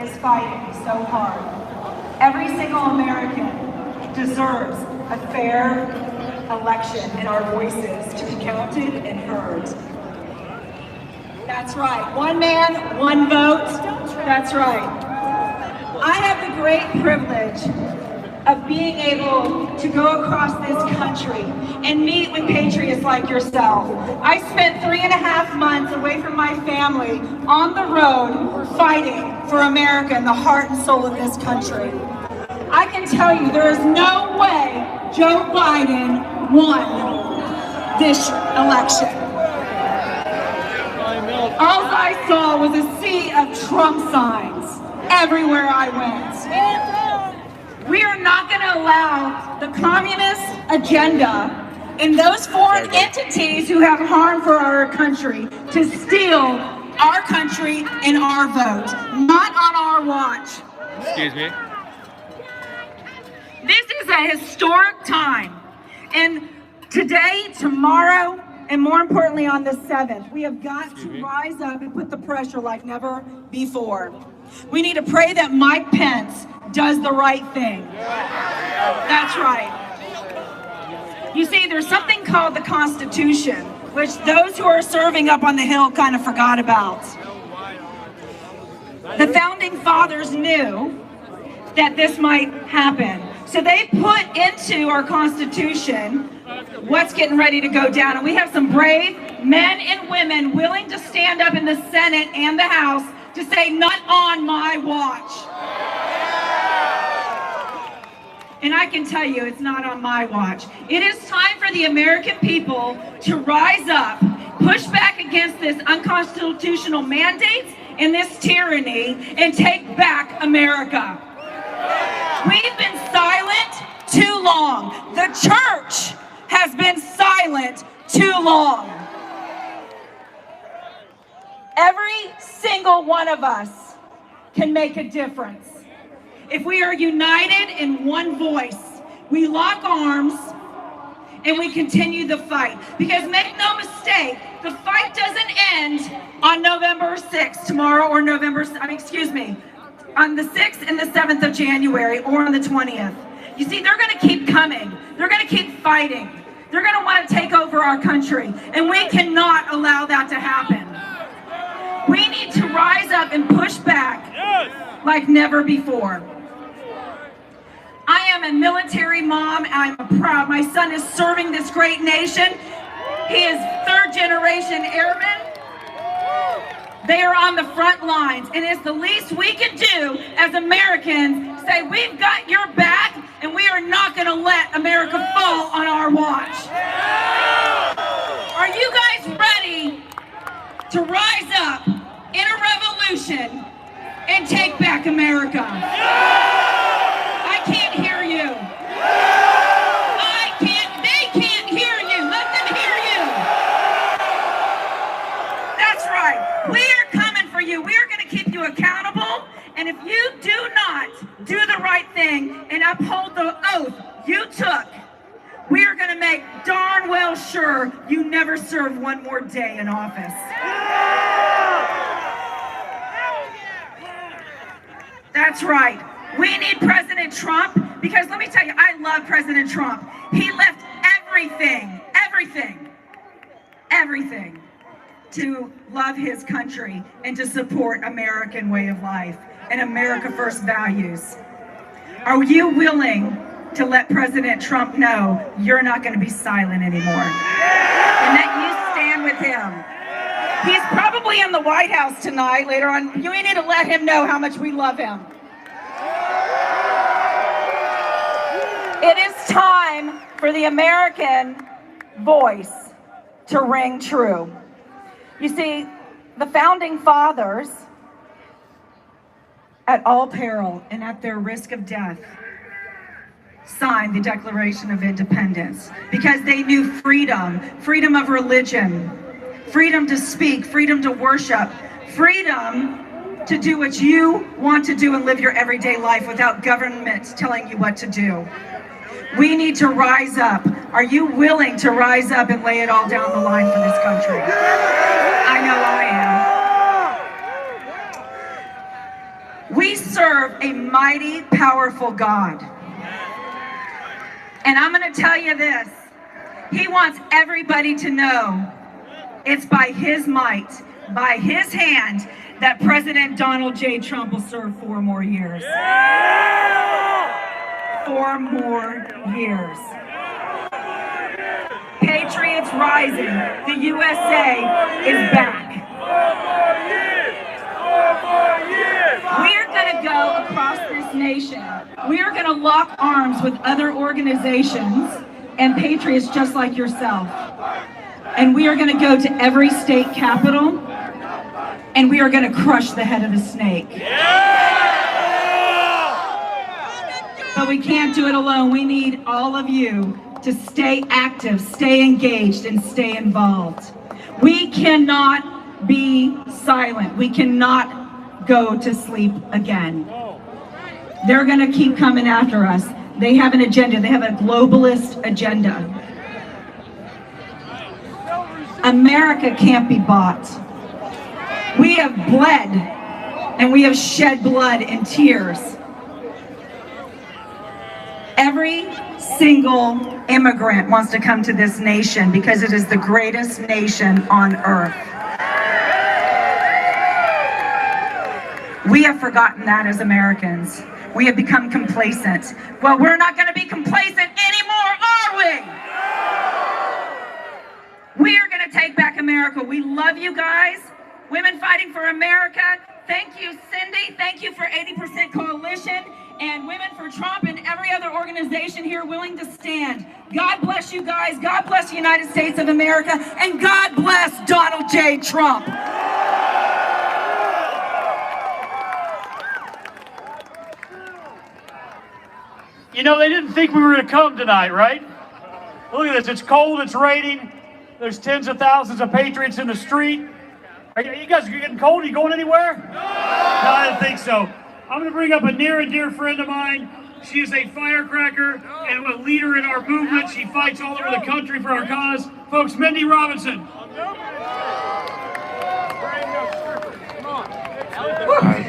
is fighting so hard. Every single American deserves a fair election and our voices to be counted and heard. That's right. One man, one vote. That's right. I have the great privilege of being able to go across this country and meet with patriots like yourself. I spent 3.5 months away from my family on the road fighting for America and the heart and soul of this country. I can tell you there is no way Joe Biden won this election. All I saw was a sea of Trump signs everywhere I went. We are not going to allow the communist agenda and those foreign entities who have harm for our country to steal our country and our vote. Not on our watch. Excuse me. This is a historic time. And today, tomorrow, and more importantly on the 7th, we have got to rise up and put the pressure like never before. We need to pray that Mike Pence does the right thing. That's right. You see, there's something called the Constitution, which those who are serving up on the Hill kind of forgot about. The Founding Fathers knew that this might happen. So they put into our Constitution what's getting ready to go down. And we have some brave men and women willing to stand up in the Senate and the House to say, not on my watch. And I can tell you, it's not on my watch. It is time for the American people to rise up, push back against this unconstitutional mandates and this tyranny, and take back America. We've been silent too long. The church has been silent too long. Every single one of us can make a difference. If we are united in one voice, we lock arms and we continue the fight. Because make no mistake, the fight doesn't end on November 6th, tomorrow, or on the 6th and the 7th of January, or on the 20th. You see, they're gonna keep coming. They're gonna keep fighting. They're gonna wanna take over our country, and we cannot allow that to happen. We need to rise up and push back like never before. I am a military mom. I'm proud. My son is serving this great nation. He is 3rd generation airman. They are on the front lines, and it's the least we can do as Americans, say we've got your back and we are not going to let America fall on our watch. Are you guys ready to rise up in a revolution and take back America? I can't hear you. They can't hear you. Let them hear you. That's right. We are coming for you. We are going to keep you accountable. And if you do not do the right thing and uphold the oath you took, we are going to make darn well sure you never serve one more day in office. That's right. We need President Trump, because let me tell you, I love President Trump. He left everything to love his country and to support American way of life and America First values. Are you willing to let President Trump know you're not going to be silent anymore, and that you stand with him? He's probably in the White House tonight, later on. You need to let him know how much we love him. It is time for the American voice to ring true. You see, the Founding Fathers, at all peril and at their risk of death, signed the Declaration of Independence because they knew freedom, freedom of religion, freedom to speak, freedom to worship, freedom to do what you want to do and live your everyday life without government telling you what to do. We need to rise up. Are you willing to rise up and lay it all down the line for this country? I know I am. We serve a mighty, powerful God. And I'm going to tell you this. He wants everybody to know it's by his might, by his hand, that President Donald J. Trump will serve 4 more years. 4 more years. Patriots rising. The USA is back. We are going to go across this nation. We are going to lock arms with other organizations and patriots just like yourself. And we are going to go to every state capital, and we are going to crush the head of the snake. But we can't do it alone. We need all of you to stay active, stay engaged, and stay involved. We cannot be silent. We cannot go to sleep again. They're going to keep coming after us. They have an agenda. They have a globalist agenda. America can't be bought. We have bled, and we have shed blood and tears. Every single immigrant wants to come to this nation because it is the greatest nation on earth. We have forgotten that as Americans. We have become complacent. Well, we're not going to be complacent anymore, are we? We are going to take back America. We love you guys. Women Fighting for America. Thank you, Cindy. Thank you for 80% Coalition and Women for Trump and every other organization here willing to stand. God bless you guys. God bless the United States of America. And God bless Donald J. Trump. You know, they didn't think we were going to come tonight, right? Look at this. It's cold. It's raining. There's tens of thousands of patriots in the street. Are you guys getting cold? Are you going anywhere? No, I didn't think so. I'm going to bring up a near and dear friend of mine. She is a firecracker and a leader in our movement. She fights all over the country for our cause. Folks, Mindy Robinson.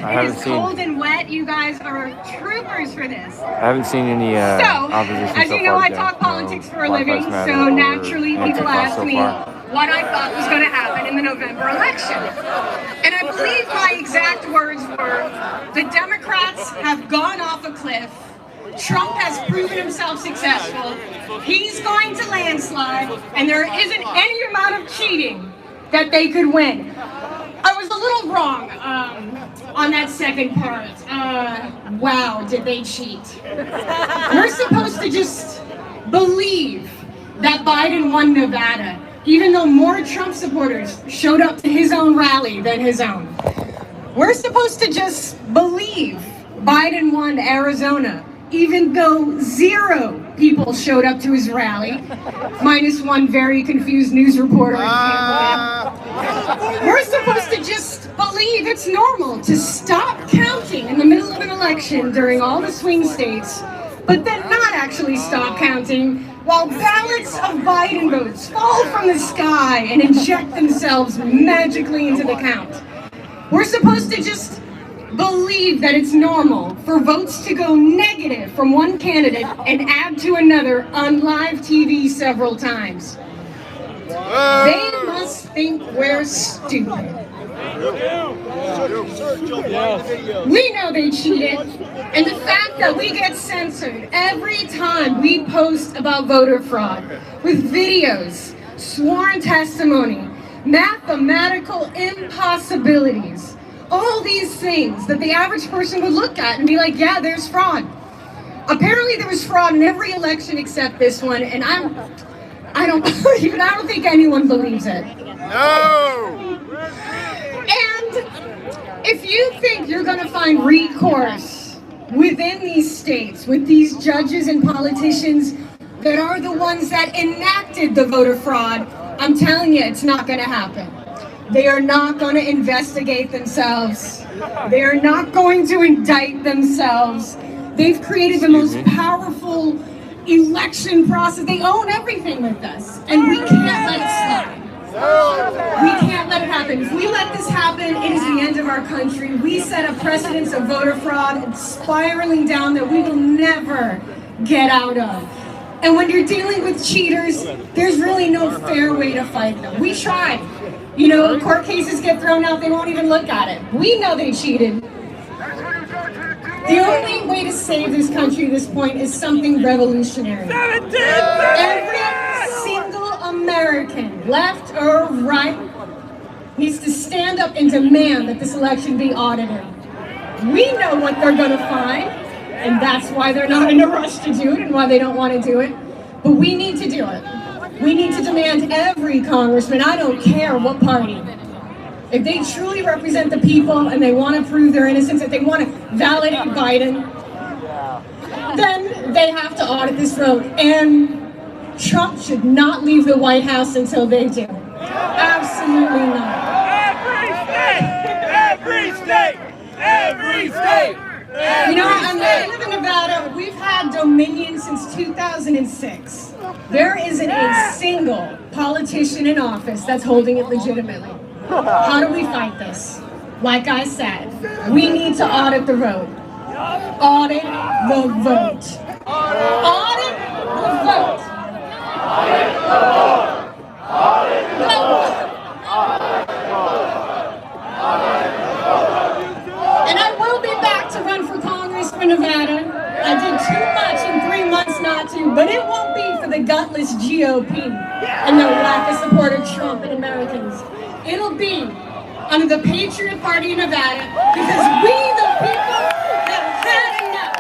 It's cold and wet. You guys are troopers for this. I haven't seen any opposition as you know, I talk politics for a living, so naturally people ask me what I thought was going to happen in the November election. And I believe my exact words were, the Democrats have gone off a cliff. Trump has proven himself successful. He's going to landslide, and there isn't any amount of cheating that they could win. I was a little wrong on that second part. Wow, did they cheat? We're supposed to just believe that Biden won Nevada, even though more Trump supporters showed up to his own rally than his own. We're supposed to just believe Biden won Arizona, even though 0 people showed up to his rally, minus one very confused news reporter in Camp. We're supposed to just believe it's normal to stop counting in the middle of an election during all the swing states, but then not actually stop counting while ballots of Biden votes fall from the sky and inject themselves magically into the count. We're supposed to just believe that it's normal for votes to go negative from one candidate and add to another on live TV several times. They must think we're stupid. We know they cheated, and the fact that we get censored every time we post about voter fraud with videos, sworn testimony, mathematical impossibilities, all these things that the average person would look at and be like, yeah, there's fraud. Apparently there was fraud in every election except this one, and I don't think anyone believes it. No! And if you think you're gonna find recourse within these states with these judges and politicians that are the ones that enacted the voter fraud, I'm telling you, it's not gonna happen. They are not going to investigate themselves. They are not going to indict themselves. They've created the most powerful election process. They own everything with us, and we can't let it slide. We can't let it happen. If we let this happen, it is the end of our country. We set a precedence of voter fraud and spiraling down that we will never get out of. And when you're dealing with cheaters, there's really no fair way to fight them. We tried. You know, court cases get thrown out, they won't even look at it. We know they cheated. The only way to save this country at this point is something revolutionary. Every single American, left or right, needs to stand up and demand that this election be audited. We know what they're going to find, and that's why they're not in a rush to do it and why they don't want to do it. But we need to do it. We need to demand every congressman, I don't care what party, if they truly represent the people and they want to prove their innocence, if they want to validate Biden, then they have to audit this vote. And Trump should not leave the White House until they do. Absolutely not. Every state! Every state! You know, I live in Nevada. We've had Dominion since 2006. There isn't a single politician in office that's holding it legitimately. How do we fight this? Like I said, we need to audit the vote. Audit the vote. Audit the vote. Audit the vote. Audit the vote. And I will be back to run for Congress for Nevada. I did too much in 3 months not to, but it won't be for the gutless GOP and the lack of support of Trump and Americans. It'll be under the Patriot Party in Nevada because we, the people, have had enough.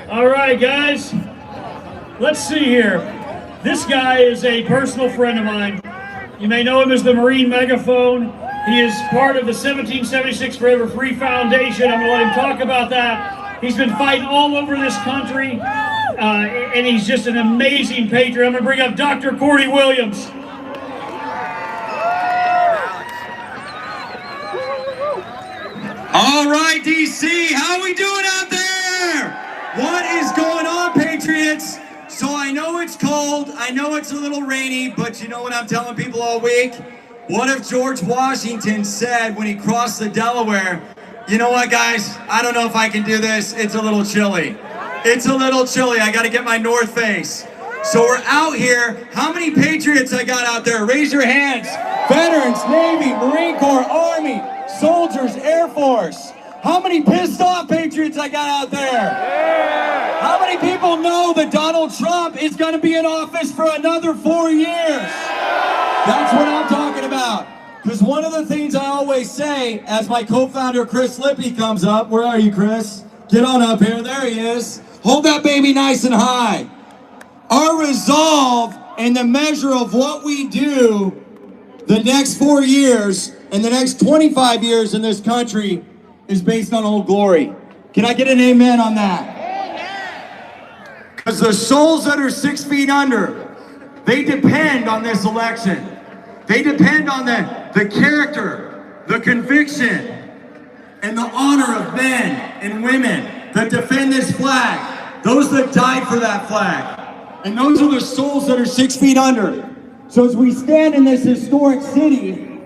All right, guys, let's see here. This guy is a personal friend of mine. You may know him as the Marine Megaphone. He is part of the 1776 Forever Free Foundation. I'm going to let him talk about that. He's been fighting all over this country, and he's just an amazing patriot. I'm going to bring up Dr. Cordy Williams. All right, DC, how are we doing out there? What is going on, Patriots? So I know it's cold, I know it's a little rainy, but you know what I'm telling people all week? What if George Washington said when he crossed the Delaware, you know what, guys, I don't know if I can do this, it's a little chilly. It's a little chilly, I gotta get my North Face. So we're out here. How many Patriots I got out there? Raise your hands. Veterans, Navy, Marine Corps, Army, soldiers, Air Force. How many pissed off Patriots I got out there? Yeah. How many people know that Donald Trump is going to be in office for another 4 years? That's what I'm talking about. Because one of the things I always say, as my co-founder Chris Lippy comes up, where are you, Chris? Get on up here, there he is. Hold that baby nice and high. Our resolve and the measure of what we do the next 4 years and the next 25 years in this country is based on Old Glory. Can I get an amen on that? Because the souls that are 6 feet under, they depend on this election. They depend on the character, the conviction, and the honor of men and women that defend this flag. Those that died for that flag. And those are the souls that are 6 feet under. So as we stand in this historic city,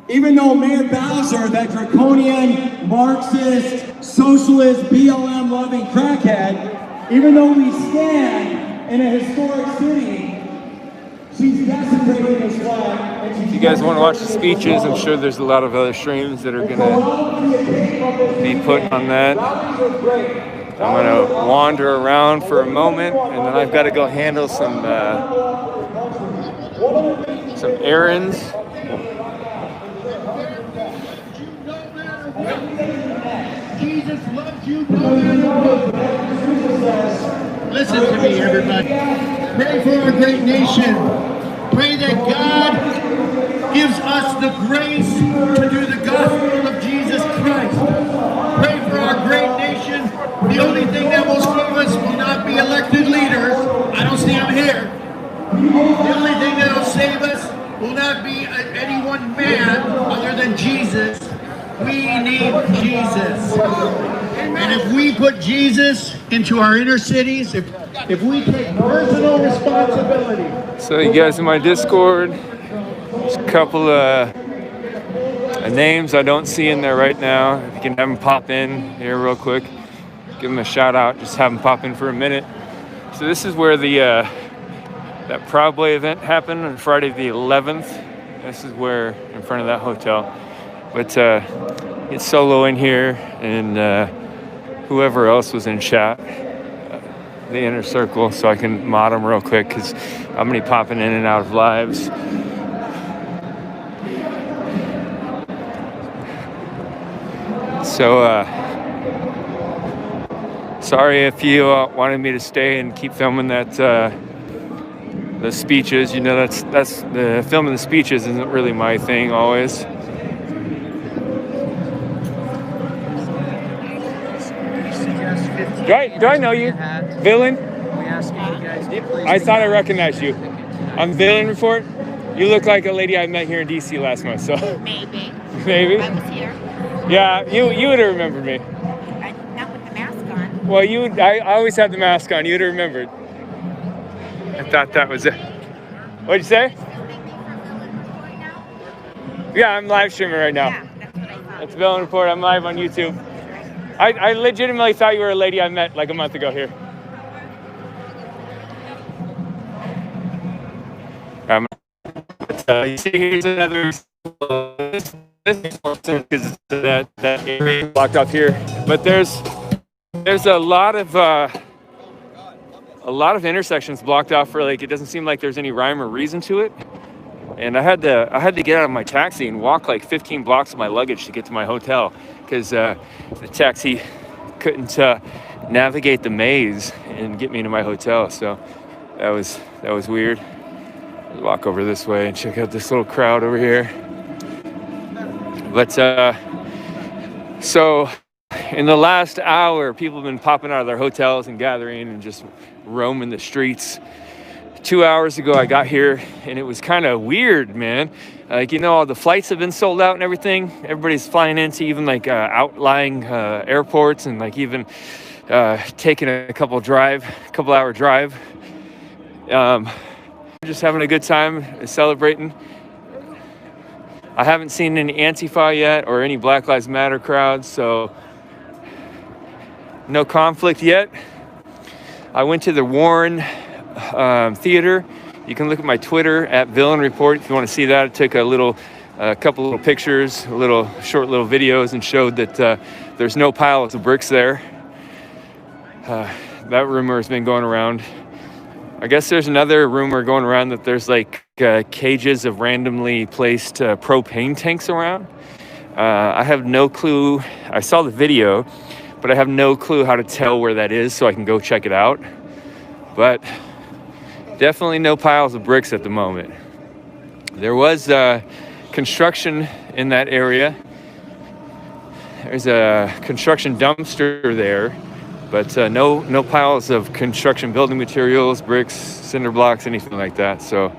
even though Mayor Bowser, that draconian, Marxist, socialist, BLM-loving crackhead, even though we stand in a historic city, she's desecrating this flag. If you guys want to watch the speeches, I'm sure there's a lot of other streams that are going to be put on that. I'm going to wander around for a moment, and then I've got to go handle some errands. Jesus loves you. Listen to me, everybody. Pray for our great nation. Pray that God gives us the grace to do the gospel of Jesus Christ. Pray for our great nation. The only thing that will save us will not be elected leaders. I don't see them here. The only thing that will save us will not be any one man other than Jesus. We need Jesus. And if we put Jesus into our inner cities, if we take personal responsibility. So you guys in my Discord, there's a couple of names I don't see in there right now. If you can have them pop in here real quick, give them a shout out, just have them pop in for a minute. So this is where the that Proud Boy event happened on Friday the 11th. This is where, in front of that hotel. But it's Solo in here, and whoever else was in chat, the inner circle, so I can mod them real quick because I'm gonna be popping in and out of lives. So sorry if you wanted me to stay and keep filming that the speeches. You know, that's the filming the speeches isn't really my thing always. Do I know you? Villain? I thought I recognized you. I'm Villain Report. You look like a lady I met here in DC last month, so. Maybe. Maybe? I was here. Yeah, you would have remembered me. Not with the mask on. Well, I always had the mask on. You'd have remembered. I thought that was it. What'd you say? Yeah, I'm live streaming right now. Yeah, that's what I thought. That's Villain Report. I'm live on YouTube. I legitimately thought you were a lady I met like a month ago here. You see, here's another. This makes more sense because that area blocked off here. But there's a lot of intersections blocked off for like it doesn't seem like there's any rhyme or reason to it. And I had to get out of my taxi and walk like 15 blocks with my luggage to get to my hotel because the taxi couldn't navigate the maze and get me to my hotel. So that was weird. I'll walk over this way and check out this little crowd over here. But so in the last hour, people have been popping out of their hotels and gathering and just roaming the streets. 2 hours ago, I got here and it was kind of weird, man. Like, you know, all the flights have been sold out and everything. Everybody's flying into even like outlying airports and like even taking a couple hour drive. Just having a good time celebrating. I haven't seen any Antifa yet or any Black Lives Matter crowds, so no conflict yet. I went to the Warren Theater. You can look at my Twitter at Villain Report if you want to see that. I took a couple little pictures, short little videos, and showed that there's no piles of bricks there. That rumor has been going around. I guess there's another rumor going around that there's like cages of randomly placed propane tanks around. I have no clue. I saw the video, but I have no clue how to tell where that is so I can go check it out. But definitely no piles of bricks at the moment. There was construction in that area. There's a construction dumpster there, but no piles of construction building materials, bricks, cinder blocks, anything like that. So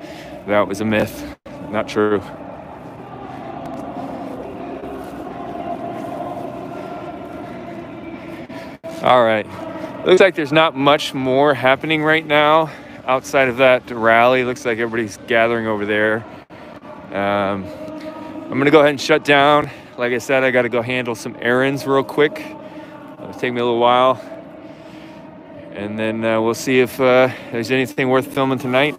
that was a myth, not true. All right, looks like there's not much more happening right now outside of that rally. Looks like everybody's gathering over there. I'm gonna go ahead and shut down. Like I said, I gotta go handle some errands real quick. It'll take me a little while. And then we'll see if there's anything worth filming tonight.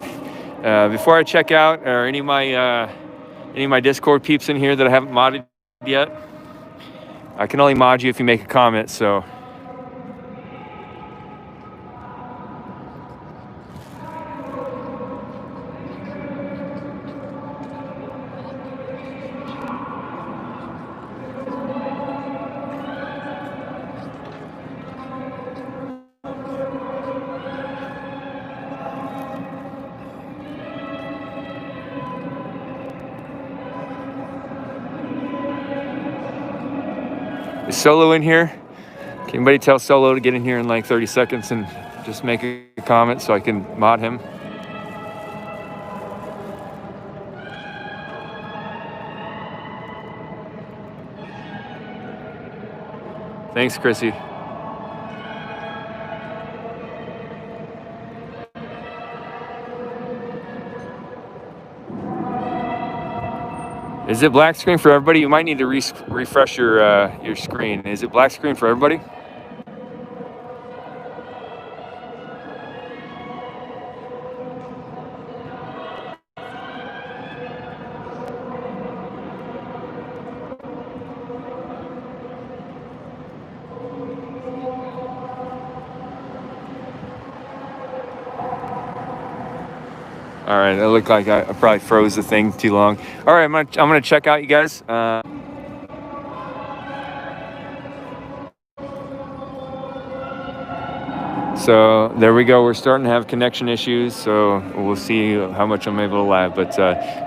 Before I check out, are any of my Discord peeps in here that I haven't modded yet? I can only mod you if you make a comment, so. Is Solo in here? Can anybody tell Solo to get in here in like 30 seconds and just make a comment so I can mod him? Thanks, Chrissy. Is it black screen for everybody? You might need to refresh your screen. Is it black screen for everybody? All right, it looked like I probably froze the thing too long. All right, I'm gonna check out, you guys. So there we go. We're starting to have connection issues, so we'll see how much I'm able to live. But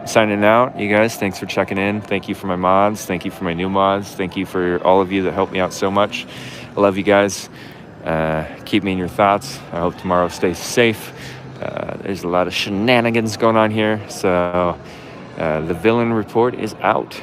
signing out, you guys. Thanks for checking in. Thank you for my mods. Thank you for my new mods. Thank you for all of you that helped me out so much. I love you guys. Keep me in your thoughts. I hope tomorrow stays safe. There's a lot of shenanigans going on here, so the villain report is out.